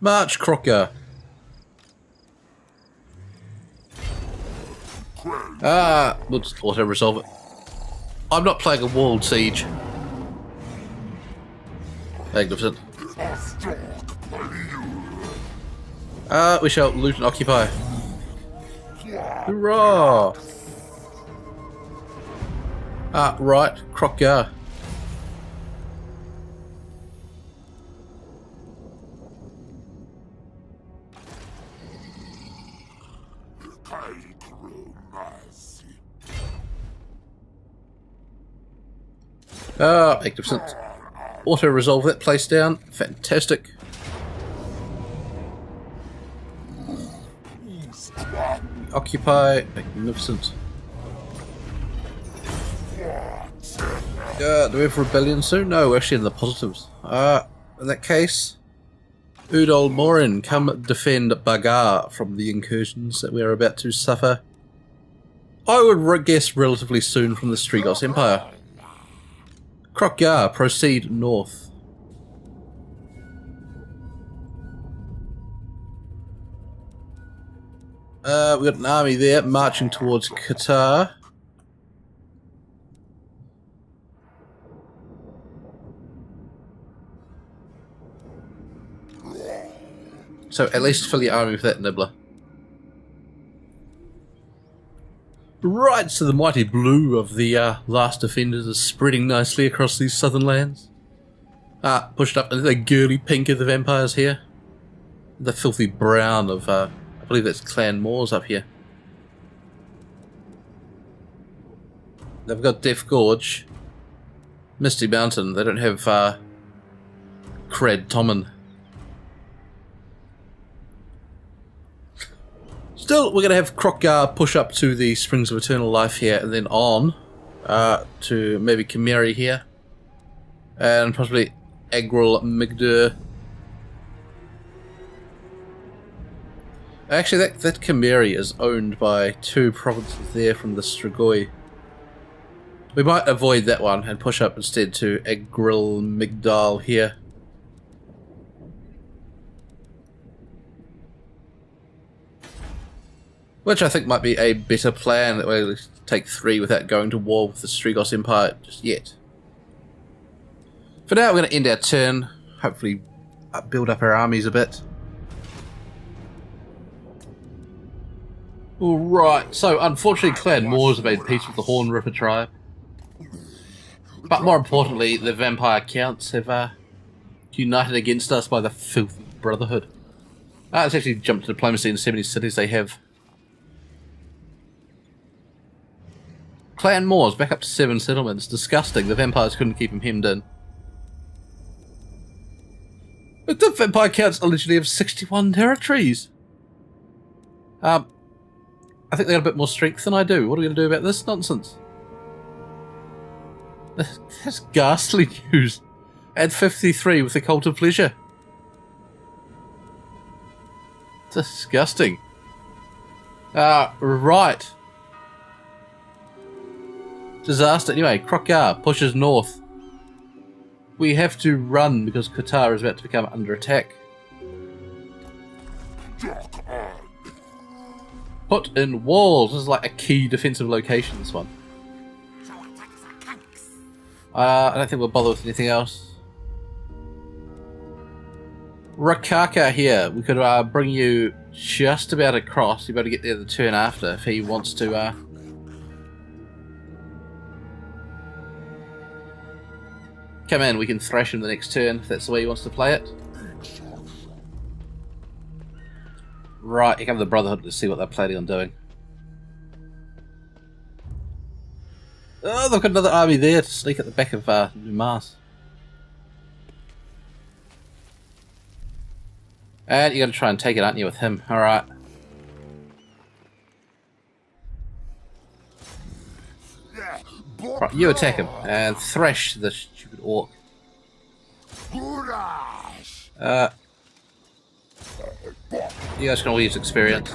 March, Kroq Gar. We'll just auto-resolve it. I'm not playing a walled siege. Magnificent. We shall loot and occupy. Hurrah! Right, Kroq Gar. Magnificent. Auto-resolve that place down. Fantastic. Occupy. Magnificent. Do we have rebellion soon? No, we're actually in the positives. In that case, Udol Morin, come defend Bagar from the incursions that we are about to suffer. I would guess relatively soon from the Strigos Empire. Kroq Gar, proceed north. We've got an army there marching towards Qatar. So at least fill your army with that nibbler. Right, so the mighty blue of the last defenders is spreading nicely across these southern lands. Pushed up into the girly pink of the vampires here. The filthy brown of, I believe that's Clan Moors up here. They've got Death Gorge. Misty Mountain, they don't have Cred Tommen. Still, we're going to have Kroq Gar push up to the Springs of Eternal Life here, and then on to maybe Chimeri here, and possibly Agril Migdur. Actually, that Chimeri is owned by two provinces there from the Strigoi. We might avoid that one and push up instead to Agril Migdal here. Which I think might be a better plan, that way we take 3 without going to war with the Strigos Empire just yet. For now, we're going to end our turn, hopefully build up our armies a bit. Alright, so unfortunately Clan Moors have made peace with the Horn Ripper tribe. But more importantly, the vampire counts have united against us by the filthy brotherhood. Let's actually jump to diplomacy in 70 cities they have. Clan Moors, back up to 7 settlements. Disgusting. The vampires couldn't keep him hemmed in. But the vampire counts allegedly have 61 territories. I think they got a bit more strength than I do. What are we going to do about this nonsense? That's ghastly news. Add 53 with the Cult of Pleasure. Disgusting. Right. Disaster. Anyway, Kroq Gar pushes north. We have to run because Qatar is about to become under attack. Put in walls. This is like a key defensive location, this one. I don't think we'll bother with anything else. Rakaka here. We could bring you just about across. You better get there the turn after if he wants to come in. We can thrash him the next turn if that's the way he wants to play it. Right, here come the Brotherhood. Let's see what they're planning on doing. Oh, they've got another army there to sneak at the back of Numas. And you're going to try and take it, aren't you, with him? Alright. Right, you attack him and thrash the stupid orc. You guys can all use experience.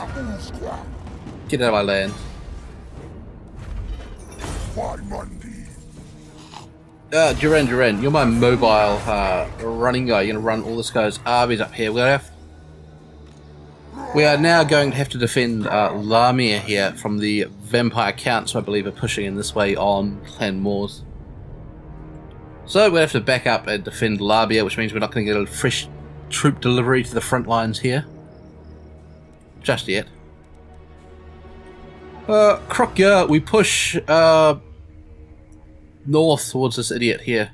Get out of my land. Duran, you're my mobile running guy. You're going to run all this guy's armies up here. We're going to have We are now going to have to defend Lamia here from the vampire counts, who I believe are pushing in this way on Clan Moors. So we'll have to back up and defend Lamia, which means we're not going to get a fresh troop delivery to the front lines here. Just yet. Kroq Gar, we push north towards this idiot here.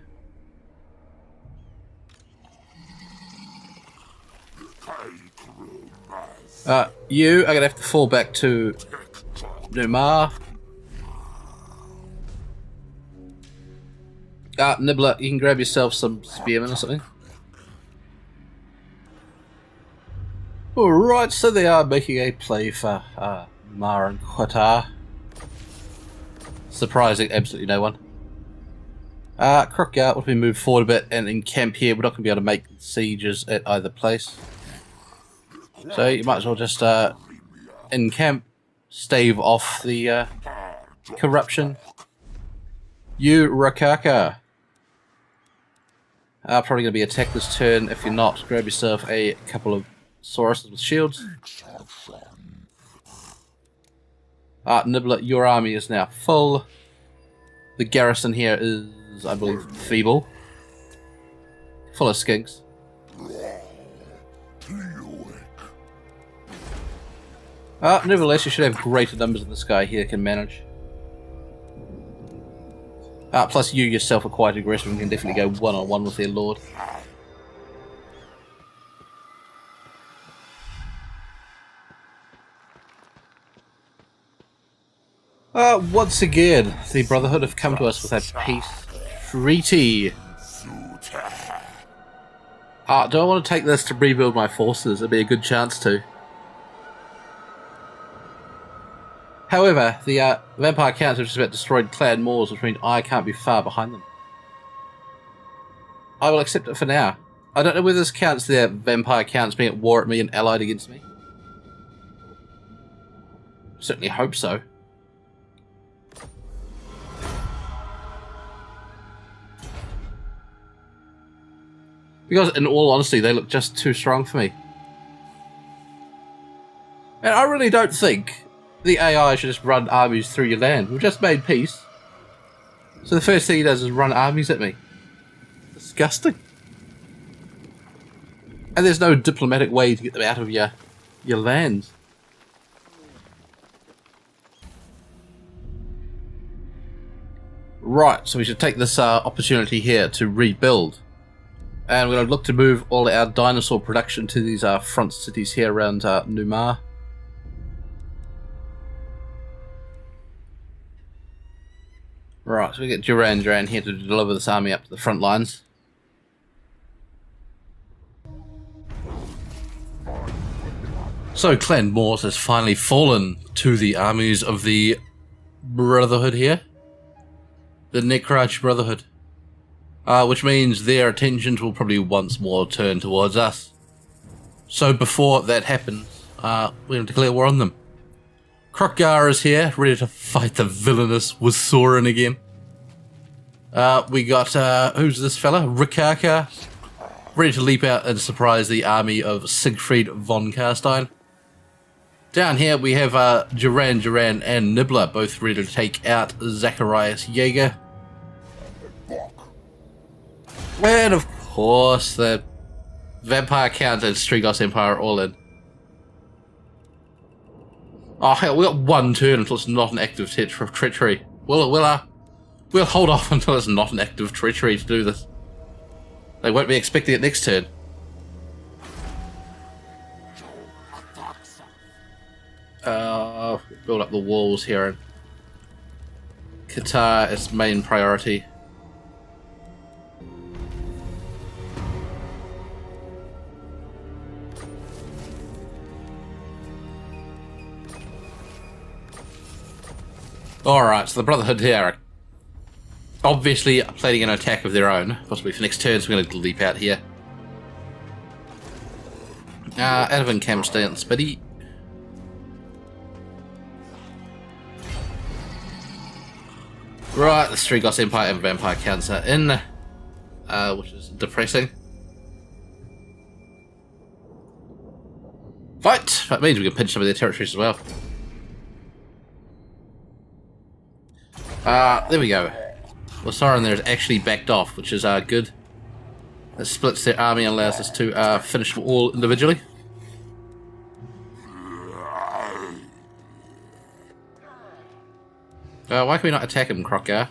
You are going to have to fall back to Numar. Nibbler, you can grab yourself some spearmen or something. Alright, so they are making a play for Mar and Qatar. Surprising absolutely no one. Kroq Gar, if we move forward a bit and encamp here, we're not going to be able to make sieges at either place. So you might as well just encamp, stave off the corruption. You Rakaka. Probably going to be attacked this turn. If you're not, grab yourself a couple of Sauruses with shields. Nibbler, your army is now full. The garrison here is, I believe, feeble. Full of skinks. Nevertheless, you should have greater numbers than this guy here can manage. Plus you yourself are quite aggressive and can definitely go one-on-one with their lord. Once again, the Brotherhood have come to us with a peace treaty. Do I want to take this to rebuild my forces? It'd be a good chance to. However, the vampire counts have just about destroyed Clan Moors, which means I can't be far behind them. I will accept it for now. I don't know whether this counts their vampire counts being at war at me and allied against me. Certainly hope so. Because, in all honesty, they look just too strong for me. And I really don't think the AI should just run armies through your land. We've just made peace. So the first thing he does is run armies at me. Disgusting. And there's no diplomatic way to get them out of your lands. Right, so we should take this opportunity here to rebuild. And we're going to look to move all our dinosaur production to these front cities here around Numar. Right, so we get Duran here to deliver this army up to the front lines. So Clan Moors has finally fallen to the armies of the Brotherhood here. The Necrarch Brotherhood. Which means their attentions will probably once more turn towards us. So before that happens, we're going to declare war on them. Kroq Gar is here, ready to fight the villainous Wasaurin again. We got, who's this fella? Rikaka, ready to leap out and surprise the army of Siegfried von Karstein. Down here we have Duran and Nibbler, both ready to take out Zacharias Jaeger. And of course, the Vampire Count and Strigos Empire are all in. Oh, hell, we got one turn until it's not an active treachery. We'll hold off until it's not an active treachery to do this. They won't be expecting it next turn. Build up the walls here. And Qatar is main priority. Alright, so the Brotherhood here are obviously planning an attack of their own, possibly for next turn, so we're going to leap out here. Out of encamp stance, buddy. Right, the Strigos Empire and Vampire Counts are in, which is depressing. Right, that means we can pinch some of their territories as well. There we go. Well, Sauron there is actually backed off, which is good. It splits their army and allows us to finish them all individually. Why can we not attack him, Kroq Gar?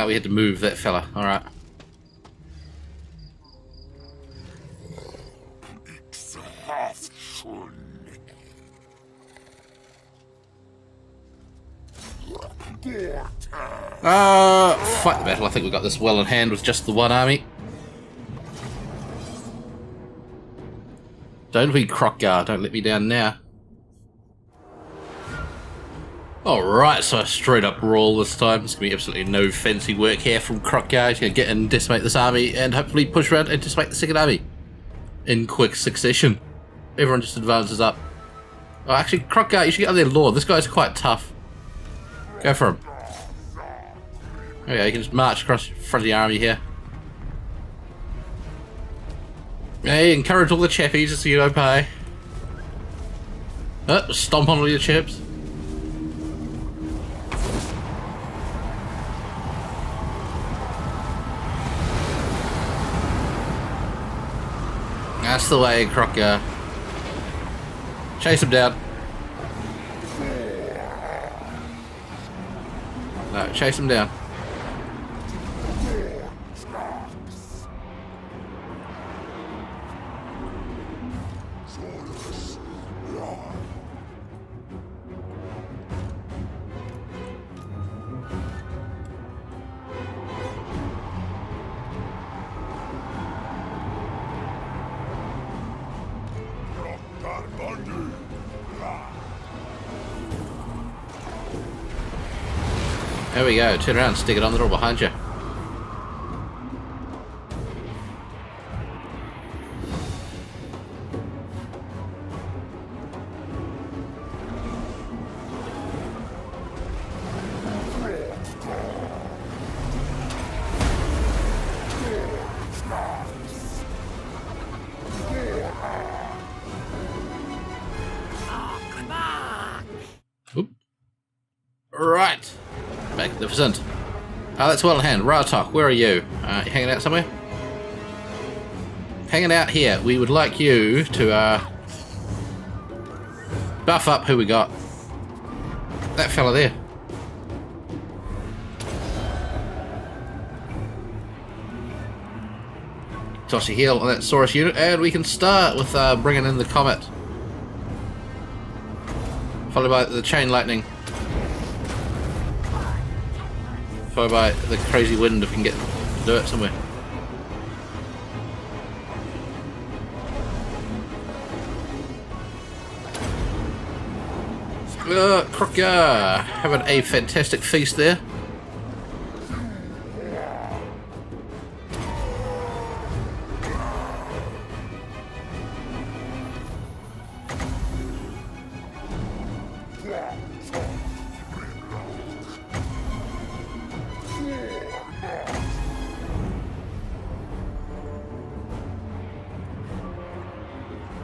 We had to move that fella. Alright. Fight the battle. I think we got this well in hand with just the one army. Don't we, Kroq Gar? Don't let me down now. Alright, so a straight up brawl this time. There's going to be absolutely no fancy work here from Kroq Gar. He's going to get in, decimate this army, and hopefully push around and decimate the second army in quick succession. Everyone just advances up. Oh, actually, Kroq Gar, you should get on their lord. This guy's quite tough. Go for him. Okay, you can just march across the front of the army here. Hey, encourage all the chappies so you don't pay. Stomp on all your chips. That's the way, Kroq Gar. Chase him down. No, chase him down. There we go, turn around, stick it on the door behind you. Oop. Right. Magnificent. That's well in hand. Ratok, where are you? Hanging out somewhere? Hanging out here. We would like you to buff up who we got. That fella there. Toss a heal on that Saurus unit, and we can start with bringing in the comet. Followed by the chain lightning. Followed by the crazy wind if we can get to do it somewhere. Kroq Gar, having a fantastic feast there.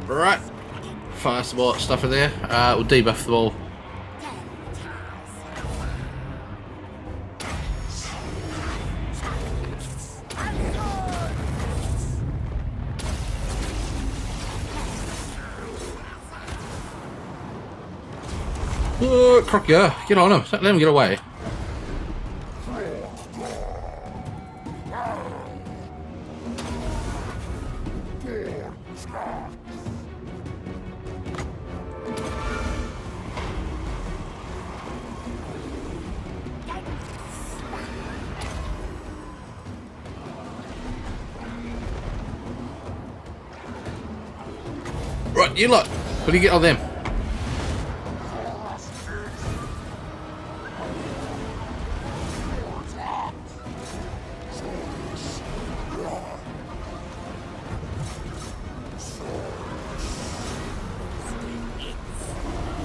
Right, fire some more stuff in there. We'll debuff them all. Kroq Gar, get on him. Don't let him get away. Right, you lot. What do you get on them?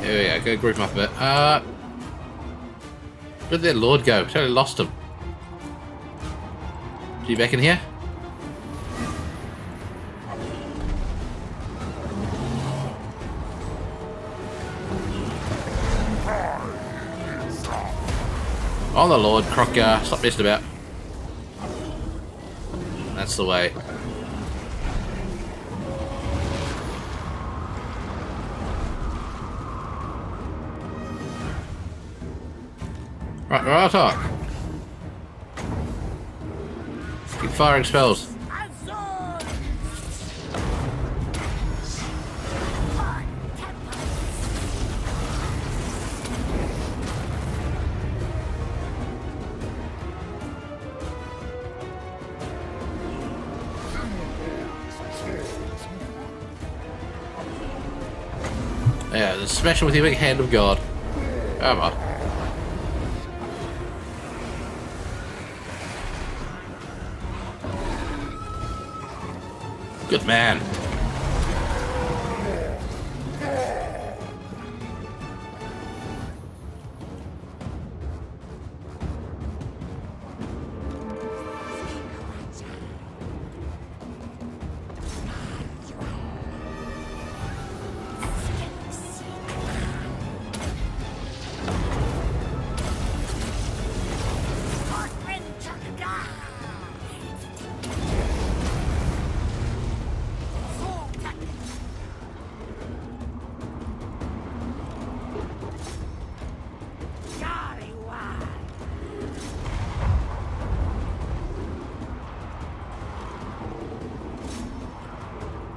There we go, go group them up a bit. Where'd their lord go? Totally lost him. Is he back in here? On the Lord, Kroq Gar. Stop messing about. That's the way. Right on. Keep firing spells. Yeah, just smash him with your big hand of God. Come on. Good man.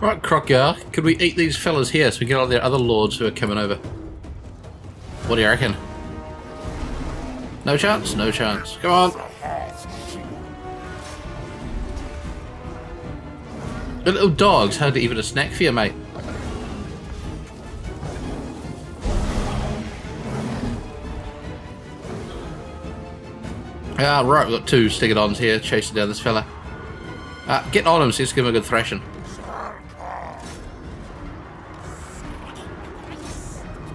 Right, Kroq Gar, could we eat these fellas here so we get all their other lords who are coming over? What do you reckon? No chance? No chance. Come on. The little dogs had even a snack for you, mate. Ah, right, we've got two stick-it-ons here chasing down this fella. Get on him so let's give him a good thrashing.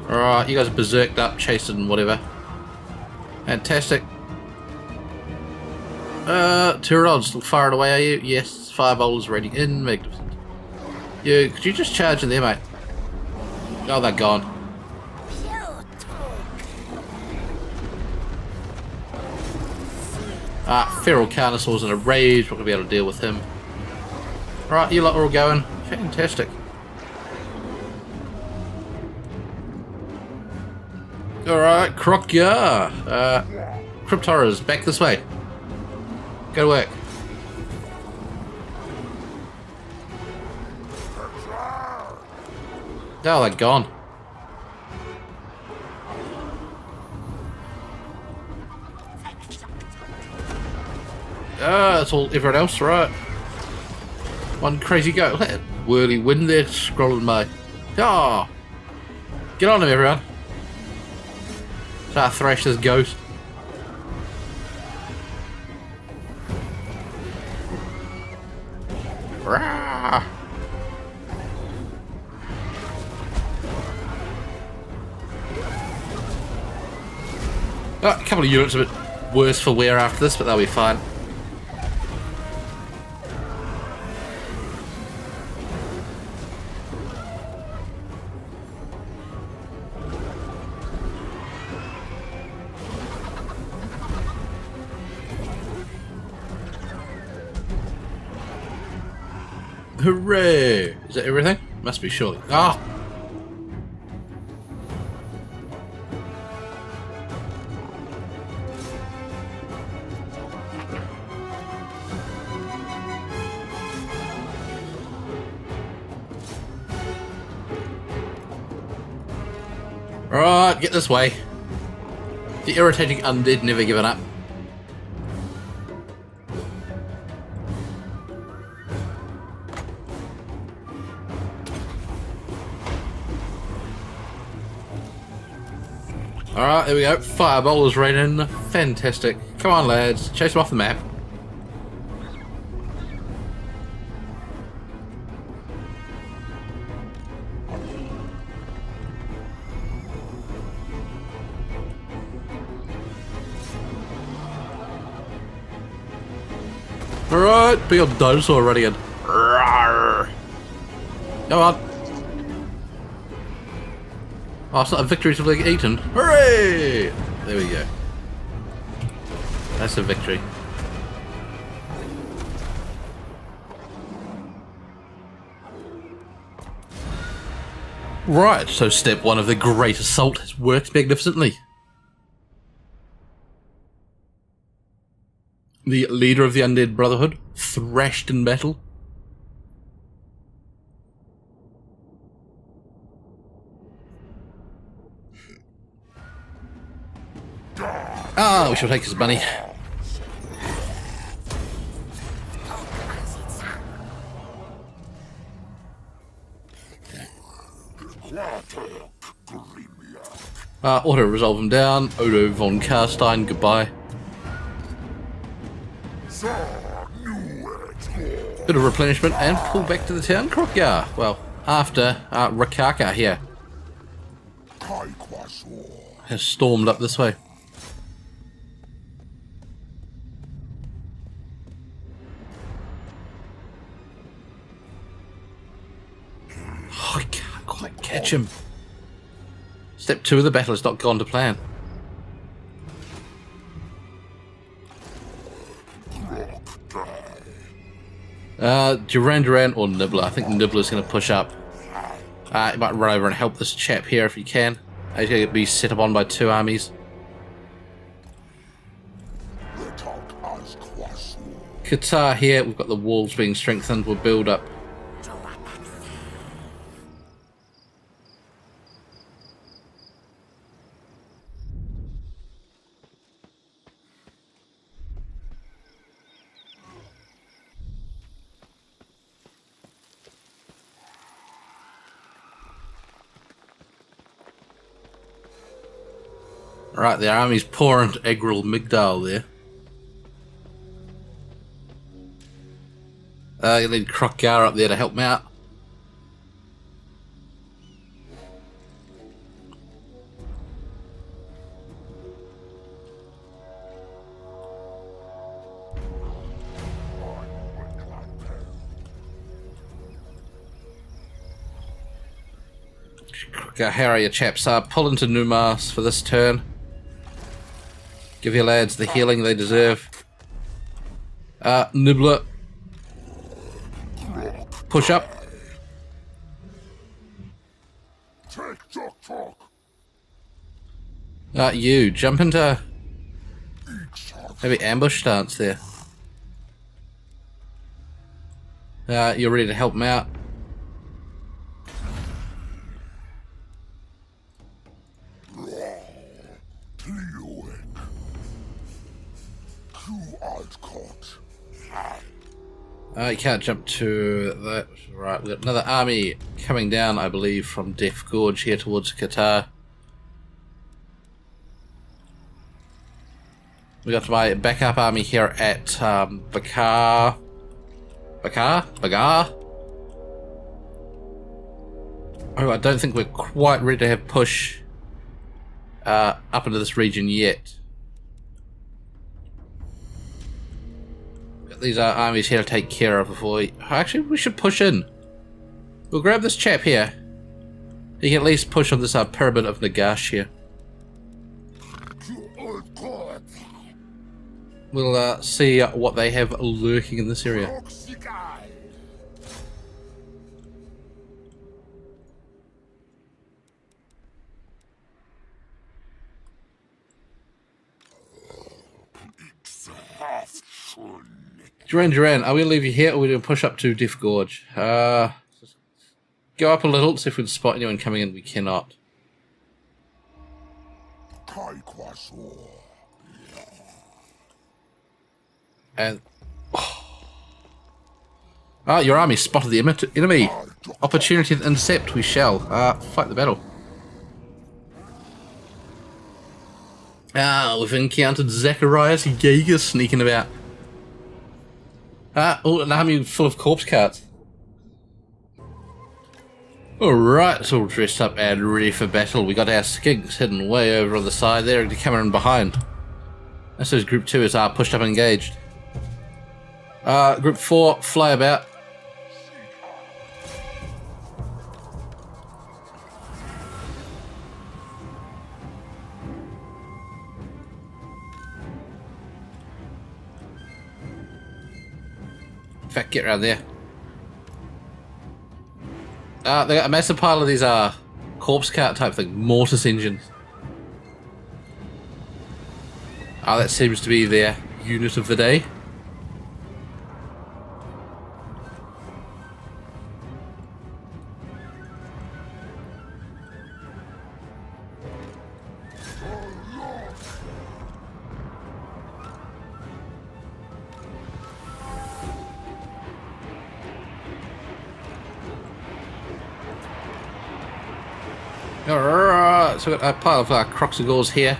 Alright, you guys are berserked up, chasing whatever. Fantastic. Tyrod's still firing away, are you? Yes, fireball's ready in. Magnificent. Could you just charge in there, mate? Oh, they're gone. Feral Carnosaur's in a rage, we're not going to be able to deal with him. Right, you lot are all going. Fantastic. Alright, Kroq Gar. Cryptoras, back this way. Go to work. Oh, they're gone. That's all everyone else, right? One crazy go. Whirly wind there, scrolling by. Ah! Get on him, everyone. Try to thrash this ghost. Rah! A couple of units a bit worse for wear after this, but they'll be fine. Hooray! Is that everything? Must be surely. Ah! Alright, get this way. The irritating undead never given up. Alright, there we go. Fireball is raining. Fantastic. Come on, lads. Chase them off the map. Alright, be a dinosaur running in. Rawr. Come on. Oh, it's not a victory till they get eaten. Hooray! There we go. That's a victory. Right, so step one of the Great Assault has worked magnificently. The leader of the Undead Brotherhood, thrashed in battle. Ah, we shall take his money. Auto-resolve him down. Odo von Karstein, goodbye. Bit of replenishment and pull back to the town, Kroq Gar. Well, after Rakaka here has stormed up this way. Oh, I can't quite catch him. Step 2 of the battle has not gone to plan. Duran Duran or Nibbler. I think Nibbler's going to push up. You might run over and help this chap here if you can. He's going to be set up on by 2 armies. Qatar here. We've got the walls being strengthened. We'll build up. Right, the army's pouring into Egral Migdal there. You need Kroq Gar up there to help me out. Kroq Gar, how are you chaps? Pull into Numas for this turn. Give your lads the healing they deserve. Nibbler. Push up. You jump into maybe ambush stance there. You're ready to help them out. You can't jump to that. Right, we've got another army coming down, I believe, from Death Gorge here towards Qatar. We got my backup army here at Bagar. Oh, I don't think we're quite ready to have push up into this region yet. These are armies here to take care of before we... Actually, we should push in. We'll grab this chap here. He can at least push on this pyramid of Nagash here. We'll see what they have lurking in this area. Duran, are we going to leave you here or are we going to push up to Death Gorge? Go up a little, see if we can spot anyone coming in. We cannot. And... Oh, your army spotted the enemy. Opportunity to intercept, we shall. Fight the battle. We've encountered Zacharias Jaeger sneaking about. Oh, an army full of corpse carts. Alright, it's all dressed up and ready for battle. We got our skinks hidden way over on the side there, and coming in behind. That's as Group 2 is pushed up and engaged. Group 4, fly about. In fact, get around there. They got a massive pile of these corpse cart type thing, mortis engines. That seems to be their unit of the day. Alright, so we've got a pile of Kroq Gars here.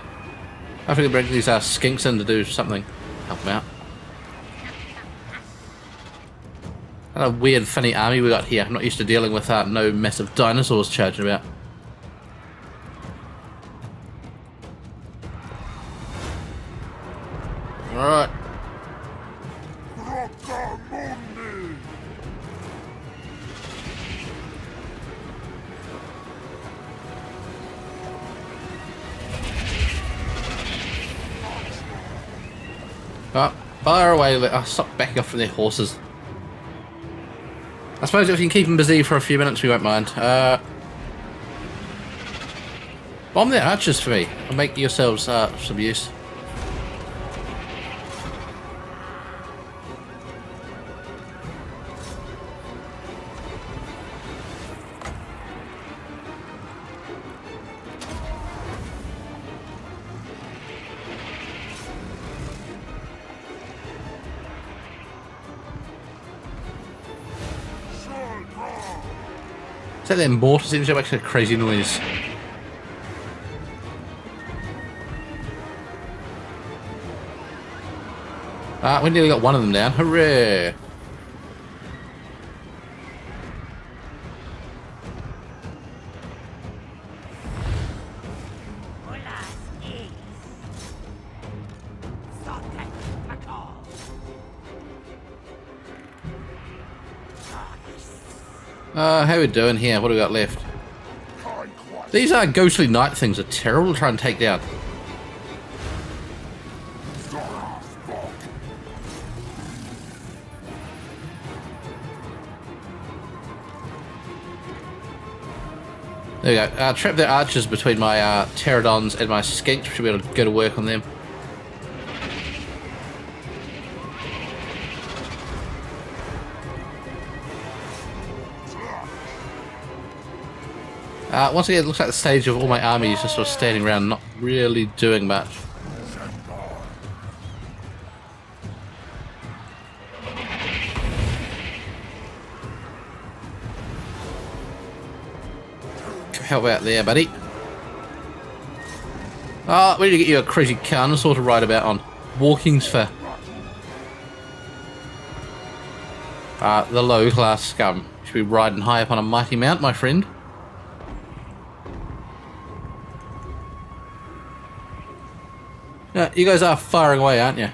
I think we can bring these skinks in to do something. Help them out. What a weird, funny army we got here. I'm not used to dealing with no massive dinosaurs charging about. Alright. Fire away. Stop backing off from their horses. I suppose if you can keep them busy for a few minutes, we won't mind. Bomb their archers for me and make yourselves some use. Is that their mortars engine makes a crazy noise? We nearly got one of them down. Hooray! How are we doing here? What do we got left? These ghostly night things are terrible to try and take down. There we go. Trap the archers between my pterodons and my skinks. We should be able to go to work on them. Once again, it looks like the stage of all my army is just sort of standing around, not really doing much. How about there, buddy? We need to get you a crazy carnosaur to ride about on. Walking's for the low-class scum. Should be riding high up on a mighty mount, my friend. You guys are firing away, aren't you?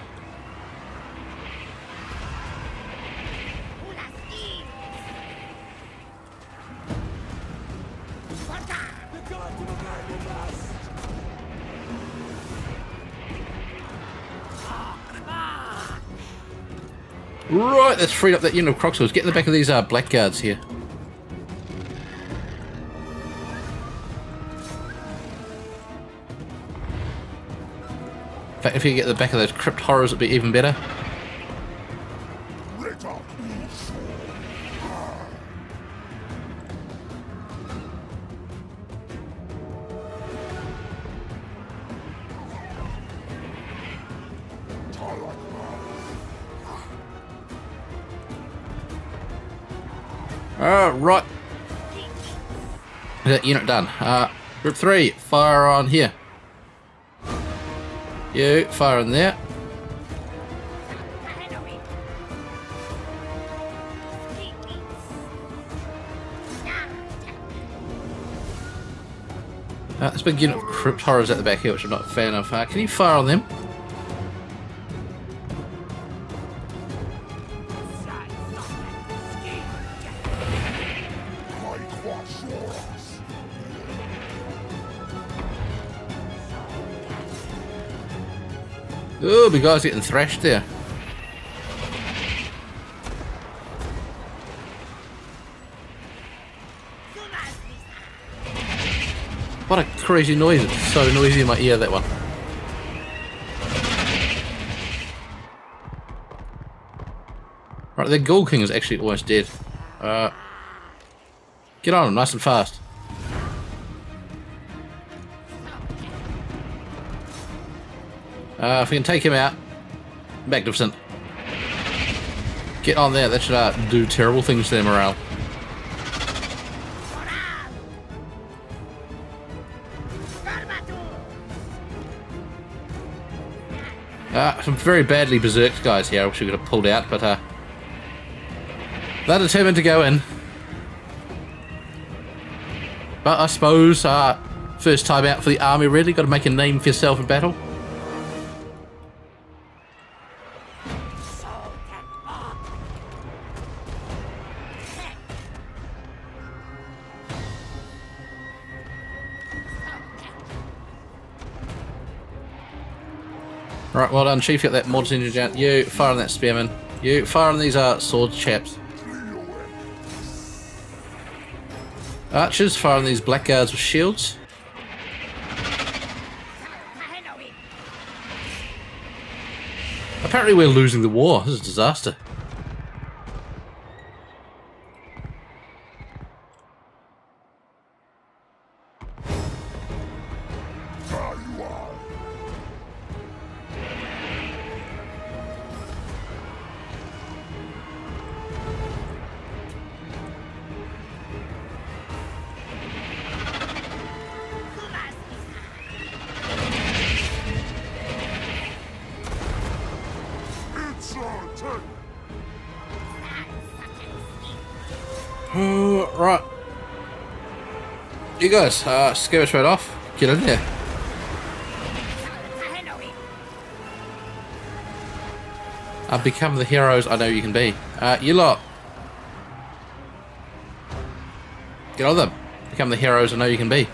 Right, that's freed up that unit of Kroq Gars. Get in the back of these blackguards here. In fact, if you get the back of those crypt horrors, it'd be even better. Right. That unit done. Group 3, fire on here. You, fire in there. This big unit of crypt horrors at the back here, which I'm not a fan of. Can you fire on them? Oh, the guy's getting thrashed there. What a crazy noise. It's so noisy in my ear, that one. Right, the Ghoul King is actually almost dead. Get on him nice and fast. If we can take him out, magnificent. Get on there, that should do terrible things to their morale. Some very badly berserked guys here, I wish we could have pulled out, but they're determined to go in. But I suppose, first time out for the army really, got to make a name for yourself in battle. Right, well done, Chief. Got that mortar engine down. You fire on that spearman. You fire on these sword chaps. Archers, fire on these blackguards with shields. Apparently we're losing the war. This is a disaster. Right. You guys, scare us right off. Get in there. Become the heroes I know you can be. You lot. Get on them. Become the heroes I know you can be.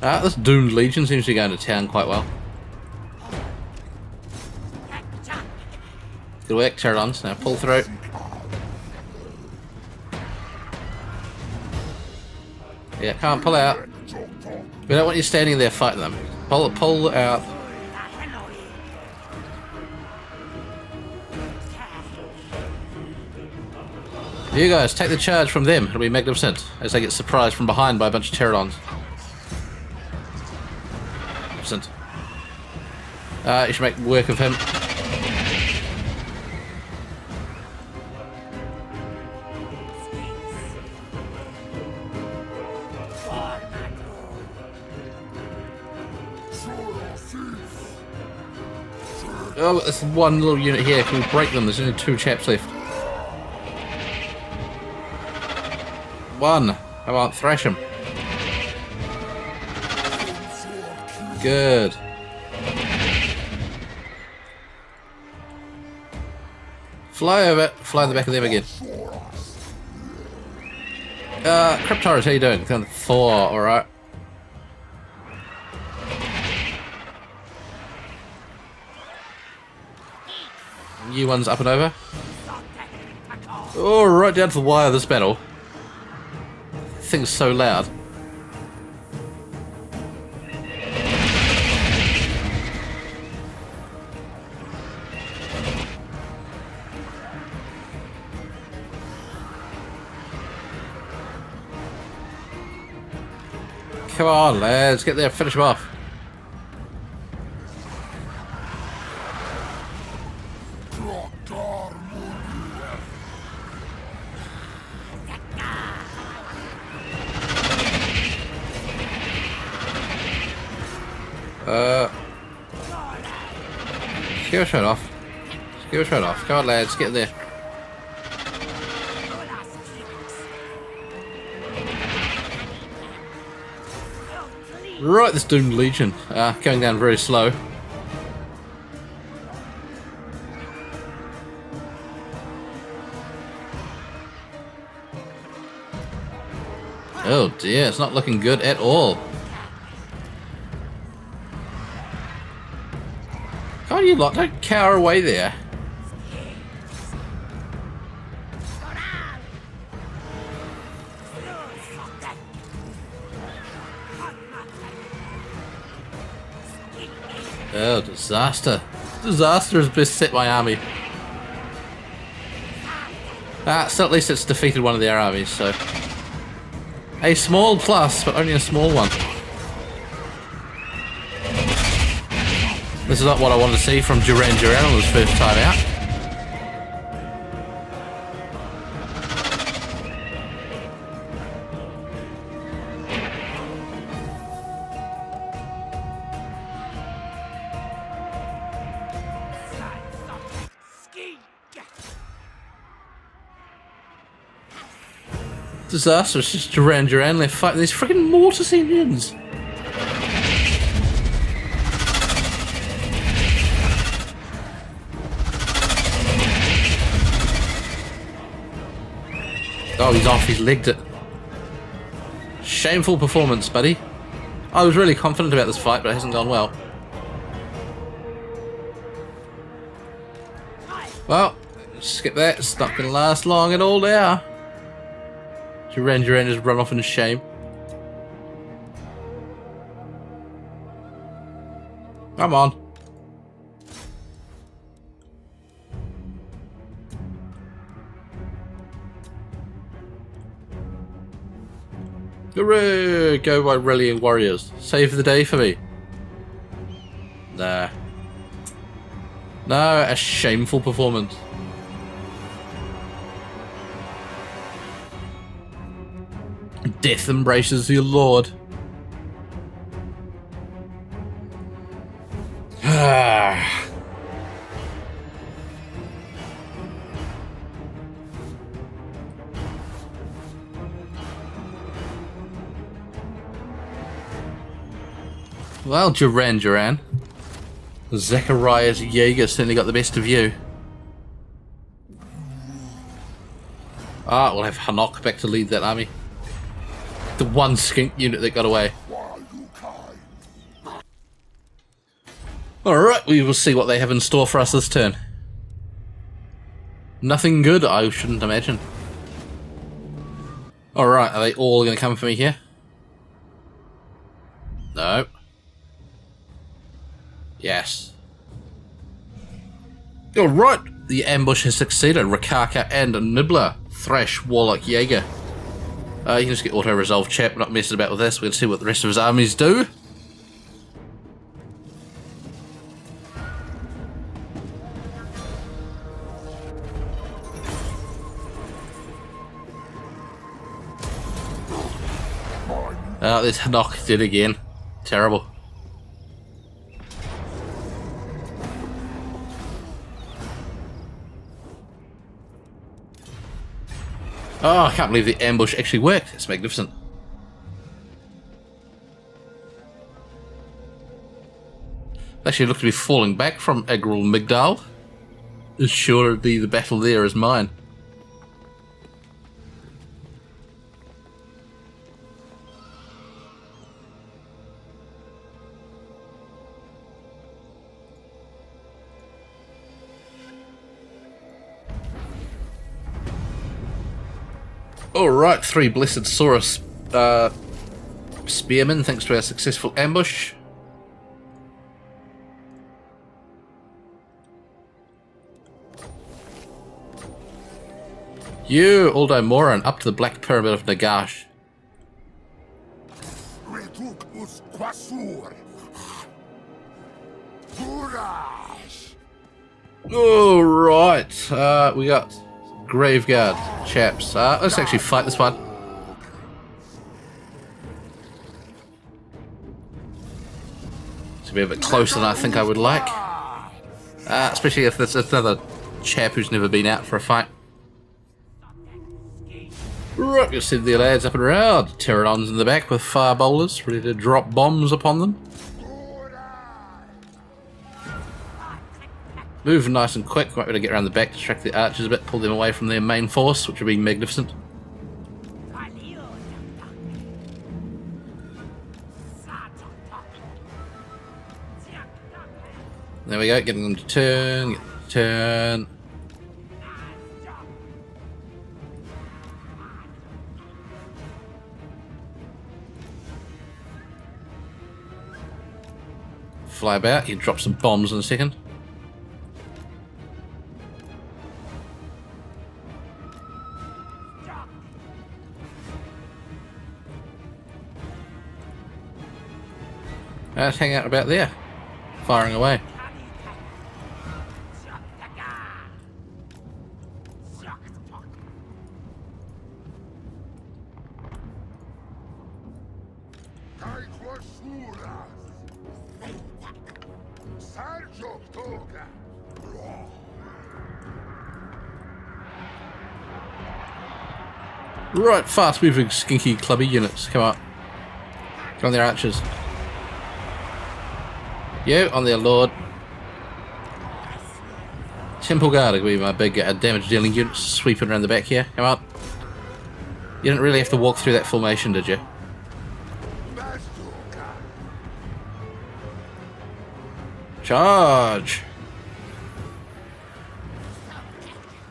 This doomed legion seems to be going to town quite well. Good work, Pterodons. Now pull through. Yeah, can't pull out. We don't want you standing there fighting them. Pull out. You guys, take the charge from them. It'll be magnificent as they get surprised from behind by a bunch of Pterodons. Magnificent. You should make work of him. Oh, there's one little unit here. Can we break them? There's only 2 chaps left. One. Come on, thrash him. Good. Fly over. Fly in the back of them again. Cryptoris, how you doing? Down to 4, alright. You one's up and over. Oh, right down to the wire of this battle. Thing's so loud. Come on, lads, get there, finish him off. Skill shot off. Skill shot off. Come on, lads, get there. Right, this doomed legion, going down very slow. Oh dear, it's not looking good at all. God, you lot don't cower away there. Oh, disaster. Disaster has beset my army. Still at least it's defeated one of their armies, so... A small plus, but only a small one. This is not what I wanted to see from Duran Duran on his first time out. Disastrous, just Duran Duran left fighting these freaking Mortis Indians. Oh, he's off, he's legged it. Shameful performance, buddy. I was really confident about this fight, but it hasn't gone well. Well, skip that, it's not going to last long at all now. Duran Duran has run off in shame. Come on. Hooray! Go by rallying warriors. Save the day for me. Nah. No, a shameful performance. Death embraces your lord. Well, Duran Duran. Zacharias Jaeger certainly got the best of you. We'll have Hanok back to lead that army. The one skink unit that got away. Alright, we will see what they have in store for us this turn. Nothing good, I shouldn't imagine. Alright, are they all going to come for me here? No. Yes. Alright, the ambush has succeeded. Rakaka and Nibbler thrash Warlock Jaeger. You can just get auto-resolve, chap. We're not messing about with this. We're going to see what the rest of his armies do. There's Hanok dead again. Terrible. Oh, I can't believe the ambush actually worked. It's magnificent. They actually look to be falling back from Agril Migdal. As sure to be the battle there as mine. Alright, 3 Blessed Saurus Spearmen, thanks to our successful ambush. You, Aldo Moran, up to the Black Pyramid of Nagash. Alright, we got Graveguard, chaps. Let's actually fight this one. It's a bit closer than I think I would like. Especially if there's another chap who's never been out for a fight. Right, you'll see the lads up and around. Pterodons in the back with fire bowlers ready to drop bombs upon them. Move nice and quick, might be able to get around the back, distract the archers a bit, pull them away from their main force, which would be magnificent. There we go, getting them to turn, get them to turn. Fly about, you drop some bombs in a second. Let's hang out about there, firing away. Right, fast moving skinky clubby units, come on. Get on their archers. You, on there, Lord. Temple Guard will be my big damage dealing units sweeping around the back here, come on. You didn't really have to walk through that formation, did you? Charge!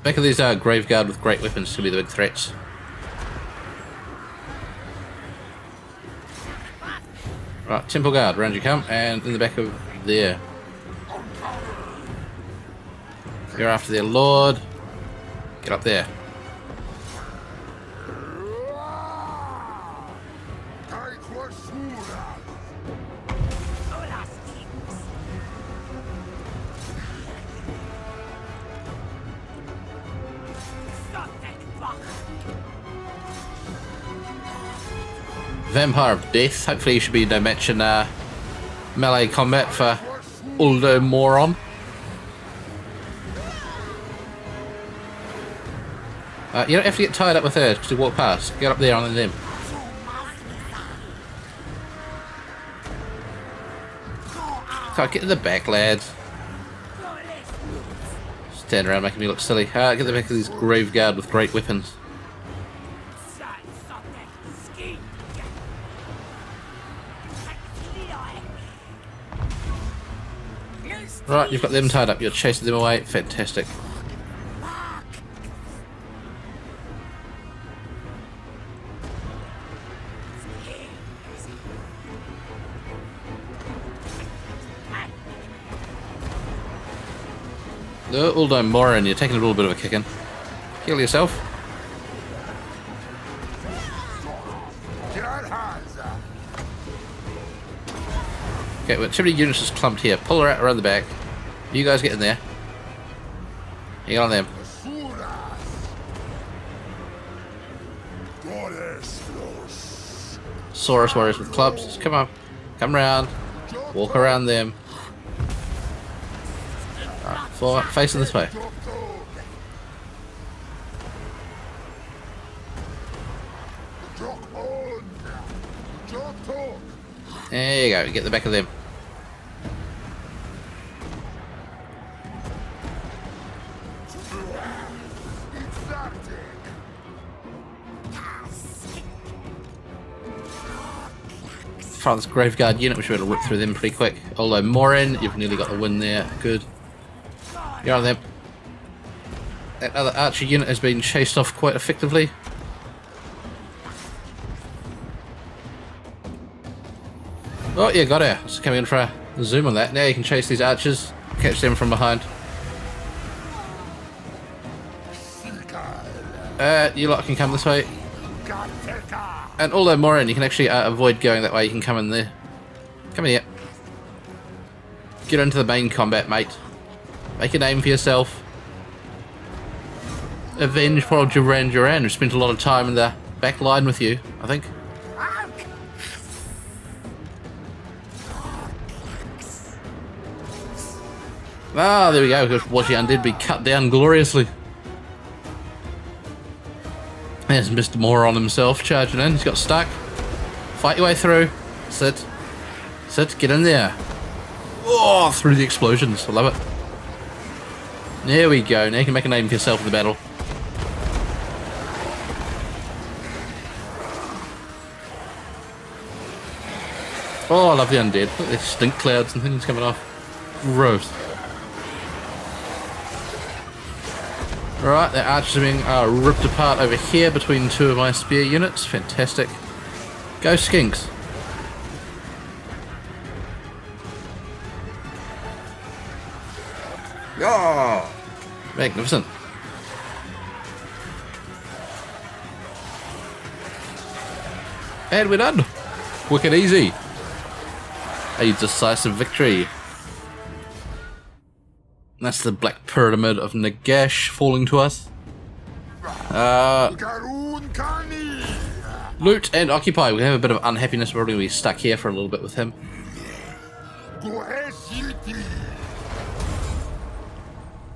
Back of these Grave Guard with great weapons to be the big threats. Right, Temple Guard, round you come, and in the back of there. You're after their Lord. Get up there. Vampire of Death. Hopefully you should be no match in melee combat for Uldo Moron. You don't have to get tied up with her because you walk past. Get up there on them. So get to the back, lads. Stand around making me look silly. Get the back of these Grave Guard with great weapons. Right, you've got them tied up. You're chasing them away. Fantastic. No, Uldo Morin, you're taking a little bit of a kicking. Heal yourself. Okay, well, too many units just clumped here. Pull her out around the back. You guys get in there. You get on them. Saurus warriors with clubs. Just come on. Come around. Walk around them. Alright, forward, facing this way. There you go, get the back of them. This Grave Guard unit, we should be able to whip through them pretty quick. Although Morin, you've nearly got the win there. Good. You're on them. That other archer unit has been chased off quite effectively. Oh yeah, got her. Let's come in for a zoom on that. Now you can chase these archers, catch them from behind. You lot can come this way. And although Morin, you can actually avoid going that way, you can come in there. Come in here. Get into the main combat, mate. Make a name for yourself. Avenge poor Duran Duran, who spent a lot of time in the back line with you, I think. Ah, there we go. Watch the undead be cut down gloriously. There's Mr. Moron himself charging in. He's got stuck. Fight your way through. Sit. Sit. Get in there. Oh, through the explosions. I love it. There we go. Now you can make a name for yourself in the battle. Oh, I love the undead. Look at these stink clouds and things coming off. Gross. Right, the archers are being ripped apart over here between two of my spear units. Fantastic. Go skinks. Yeah. Magnificent. And we're done. Quick and easy. A decisive victory. That's the Black Pyramid of Nagash falling to us. Loot and occupy. We have a bit of unhappiness. We're going to be stuck here for a little bit with him.